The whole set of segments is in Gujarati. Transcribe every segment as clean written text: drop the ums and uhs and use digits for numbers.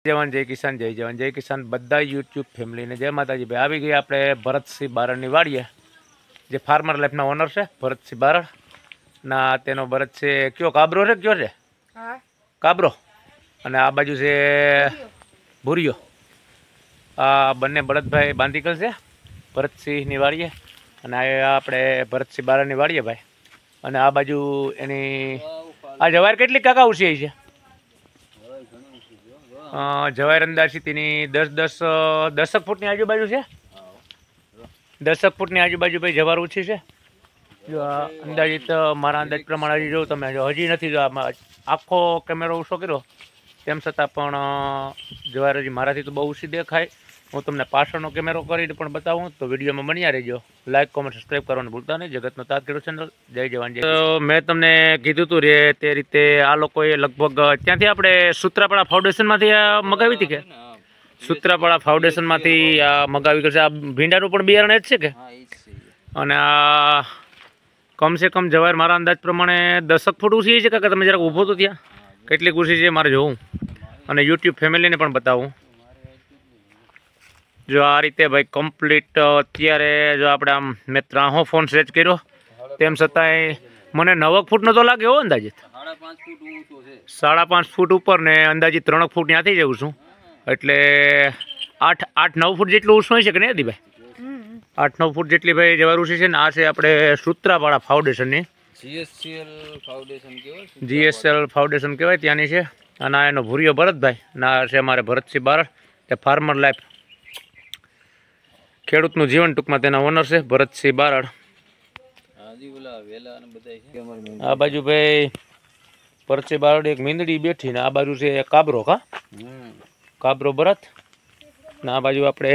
જવાન જય કિસાન જય જવાન જય કિસાન બધા યુટ્યુબ ફેમિલીને જય માતાજી ભાઈ આવી ગઈ આપણે ભરતસિંહ બારડની વાડીએ જે ફાર્મર લાઈફના ઓનર છે ભરતસિંહ બારડ ના તેનો ભરત છે કયો કાબરો છે કયો છે કાબરો અને આ બાજુ છે ભૂરિયો આ બંને બળદભાઈ બાંધીકલ છે ભરતસિંહની વાડીએ અને આ આપણે ભરતસિંહ બારડની વાડીએ ભાઈ અને આ બાજુ એની આ જવાર કેટલી કાકા ઉછી છે જવાયર અંદાજથી તેની 10 ફૂટની આજુબાજુ છે 10 ફૂટની આજુબાજુ ભાઈ જવાર ઓછી છે જો અંદાજિત મારા અંદાજ પ્રમાણે હજી જો તમે હજી નથી જો આખો કેમેરો ઓછો કર્યો તેમ છતાં પણ જવાર હજી મારાથી તો બહુ ઓછી દેખાય હું તમને પાછળનો કેમેરો કરીને પણ બતાવું તો વિડીયોમાં બન્યા રહેજો લાઈક કોમેન્ટ સબસ્ક્રાઈબ કરવાનું ભૂલતા નહીં જગતનો તાત ખેડૂત ચેનલ જય જવાન જય મેં તમને કીધું હતું રે તે રીતે આ લોકોએ લગભગ ત્યાંથી આપણે સૂત્રાપાડા ફાઉન્ડેશનમાંથી મગાવી હતી કે સૂત્રાપાડા ફાઉન્ડેશનમાંથી આ મગાવી કરશે આ ભીંડાનું પણ બિયારણ જ છે કે અને આ કમસે કમ જવાય મારા અંદાજ પ્રમાણે 10 ફૂટ ઊંચી છે કાકા તમે જરાક ઊભો તો ત્યાં કેટલીક ઊંચી છે મારે જોવું અને યુટ્યુબ ફેમિલીને પણ બતાવું જો આ રીતે ભાઈ કમ્પ્લીટ અત્યારે જો આપણે આમ મેં 3 ફોન સ્ટ્રેચ કર્યો તેમ છતાંય મને 9 ફૂટનો તો લાગે હો અંદાજિત 5.5 ફૂટ ઉપર ને અંદાજિત 3 ફૂટ ત્યાંથી જવું છું એટલે 8-9 ફૂટ જેટલું ઊંચું હોય છે કે નહીં દીભાઈ 8-9 ફૂટ જેટલી ભાઈ જવાર ઊંચી છે ને આ છે આપણે સૂત્રાપાડા ફાઉન્ડેશનની જીએસએલ ફાઉન્ડેશન કહેવાય ત્યાંની છે અને આ એનો ભૂરિયો ભરતભાઈ ના છે અમારે ભરતસિંહ બારડ તે ફાર્મર લાઈફ ખેડૂતનું જીવન ટૂંકમાં તેના ઓનર છે ભરતસિંહ બારડ આ બાજુ ભાઈ ભરતસિંહ બારડ એક મીંદડી બેઠી ને આ બાજુ છે કાબરો કાબરો ભરત ને આ બાજુ આપણે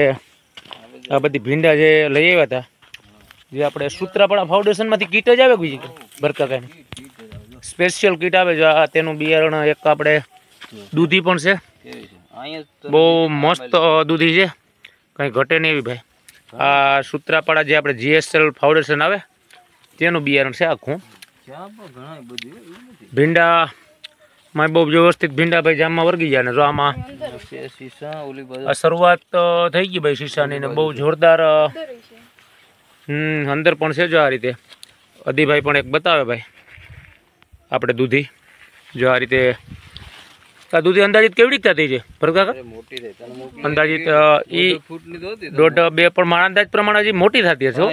આ બધી ભીંડા જે લઈ આવ્યા હતા જે આપણે સૂત્રાપાડા ફાઉન્ડેશનમાંથી કીટ જ આવે બીજી ભરતકાકાની સ્પેશિયલ કીટ આવે જો આ તેનું બિયારણ એક આપણે દૂધી પણ છે બહુ મસ્ત દૂધી છે કંઈ ઘટે નહીં એવી ભાઈ આ સૂત્રાપાડા જે આપણે જીએસએલ ફાઉન્ડેશન આવે તેનું બિયારણ છે આખું ભીંડામાં બહુ વ્યવસ્થિત ભીંડા ભાઈ જામમાં વર્ગી જાય ને જો આમાં શરૂઆત થઈ ગઈ ભાઈ શીશાની ને બહુ જોરદાર અંદર પણ છે જો આ રીતે અદીભાઈ પણ એક બતાવે ભાઈ આપણે દૂધી જો આ રીતે આ દૂધી અંદાજિત કેવડી થતી છે ભરતકાકા અંદાજિત ઈ 1.5-2 પણ મારા અંદાજ પ્રમાણે હજી મોટી થતી હશે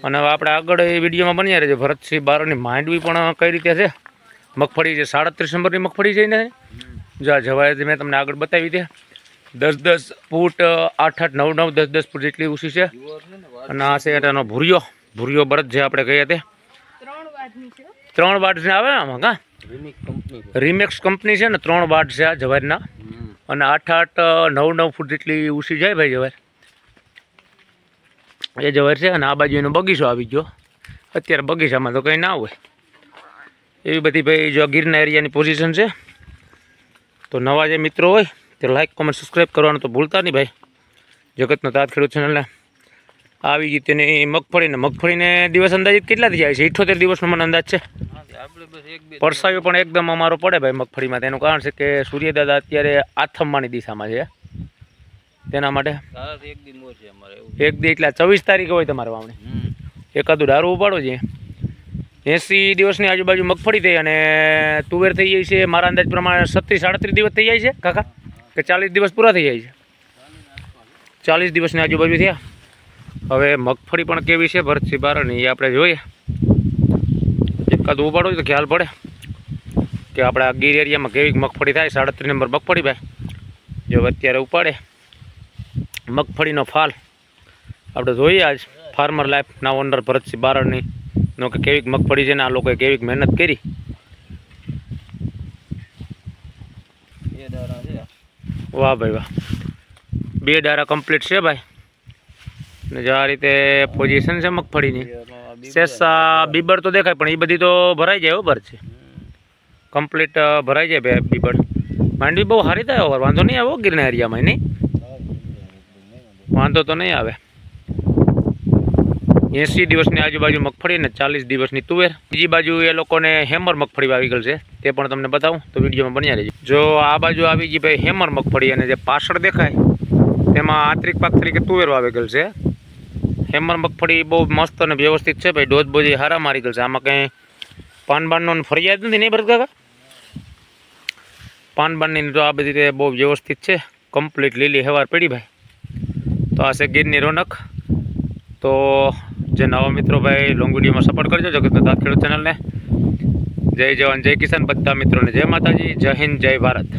અને હવે આપણે આગળ એ વિડીયોમાં બન્યા રહેજો ભરતસિંહ બારડની માંડવી પણ કઈ રીતે છે મગફળી છે 37 નંબરની મગફળી છે ને જો આ જવાય મેં તમને આગળ બતાવી દે 10 ફૂટ 8-8 9-9 10 ફૂટ જેટલી ઊંચી છે અને આ છે એનો ભૂરિયો બળદ જે આપણે કહીએ તે 3 વાટ આવે આમાં કા રીમેક્સ કંપની છે ને 3 વાટ છે આ જવારના અને 8-8 9-9 ફૂટ જેટલી ઊંચી જાય ભાઈ જવાર એ જવાર છે અને આ બાજુ એનો બગીચો આવી ગયો અત્યારે બગીચામાં તો કંઈ ના હોય એવી બધી ભાઈ જો ગીરના એરિયાની પોઝિશન છે તો નવા જે મિત્રો હોય તે લાઈક કોમેન્ટ સબસ્ક્રાઈબ કરવાનું તો ભૂલતા નહીં ભાઈ જગતનો તાત ખેડૂત ચેનલને આવી ગઈ તેની મગફળીને દિવસ અંદાજિત કેટલા થઈ જાય છે 78 દિવસનો મને અંદાજ છે પરસાયો પણ એકદમ અમારો પડે ભાઈ મગફળીમાં તેનું કારણ છે કે સૂર્યદાદા અત્યારે આથમવાની દિશામાં છે તેના માટે એક દી એટલે 24 તારીખે હોય તમારે વાવણી એકાદું ડારું ઉપાડો છે 80 દિવસની આજુબાજુ મગફળી થઈ અને તુવેર થઈ જાય છે મારા અંદાજ પ્રમાણે 37-38 દિવસ થઈ જાય છે કાકા કે 40 દિવસ પૂરા થઈ જાય છે 40 દિવસની આજુબાજુ થયા હવે મગફળી પણ કેવી છે ભરતસિંહ બારડની એ આપણે જોઈએ એકાદું ઉપાડો તો ખ્યાલ પડે કે આપણે આ ગીર એરિયામાં કેવી મગફળી થાય 37 નંબર મગફળી ભાઈ જો અત્યારે ઉપાડે મગફળીનો ફાલ આપણે જોઈએ આજ ફાર્મર લાઈફના ઓનર ભરતસિંહ બારડની નો કે કેવીક મગફળી છે ને આ લોકોએ કેવીક મહેનત કરી વાહ ભાઈ વાહ 2 ડારા કમ્પ્લીટ છે ભાઈ ને જો આ રીતે પોઝિશન છે મગફળીની શેષા બીબર તો દેખાય પણ એ બધી તો ભરાઈ જાય બરાબર છે કમ્પ્લીટ ભરાઈ જાય ભાઈ બીબર માંડવી બહુ સારી થાય વાંધો નહીં આવે ગીરના એરિયામાં નહીં વાંધો તો નહીં આવે 80 દિવસની આજુબાજુ મગફળી અને 40 દિવસની તુવેર। બીજી બાજુ એ લોકોને હેમર મગફળી વાવી ગયેલ છે, તે પણ તમને બતાવું તો વિડીયોમાં બન્યા રહેજો। જો આ બાજુ આવી ગઈ ભાઈ હેમર મગફળી, અને જે પાછળ દેખાય તેમાં આંતરિક પાક તરીકે તુવેર વાવી ગયેલ છે। હેમર મગફળી બહુ મસ્ત અને વ્યવસ્થિત છે ભાઈ, ડોઝ બોજી હારા મારી ગયેલ છે। આમાં કંઈ પાનબાનનો ફરિયાદ નથી નહીં ભરત કાકા? પાનબાનની તો આ બધી રીતે બહુ વ્યવસ્થિત છે, કમ્પ્લીટ લીલી હેવાર પડી ભાઈ। તો આ છે ગીરની રોનક। તો જે નવા મિત્રો ભાઈ લોંગ વિડીયોમાં સપોર્ટ કરજો જગતના તાત ખેડૂત ચેનલને। જય જવાન જય કિસાન, બધા મિત્રોને જય માતાજી, જય હિન્દ, જય ભારત।